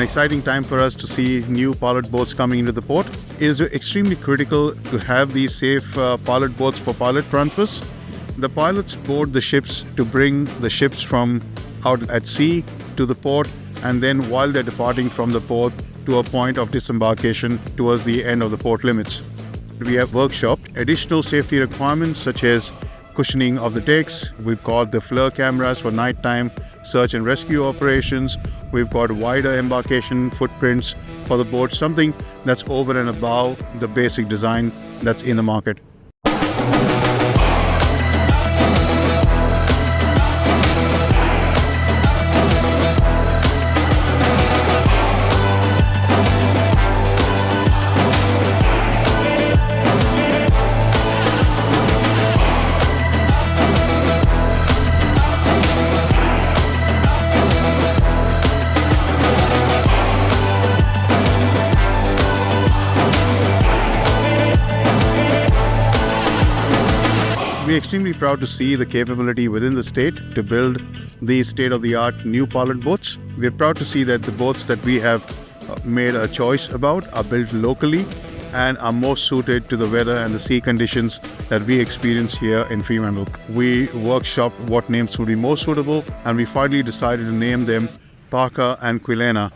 exciting time for us to see new pilot boats coming into the port. It is extremely critical to have these safe pilot boats for pilot transfers. The pilots board the ships to bring the ships from out at sea to the port, and then while they're departing from the port to a point of disembarkation towards the end of the port limits. We have workshopped additional safety requirements such as cushioning of the decks. We've got the FLIR cameras for nighttime search and rescue operations. We've got wider embarkation footprints for the boat, something that's over and above the basic design that's in the market. We're extremely proud to see the capability within the state to build these state-of-the-art new pilot boats. We're proud to see that the boats that we have made a choice about are built locally and are more suited to the weather and the sea conditions that we experience here in Fremantle. We workshopped what names would be most suitable, and we finally decided to name them Parker and Kwilena.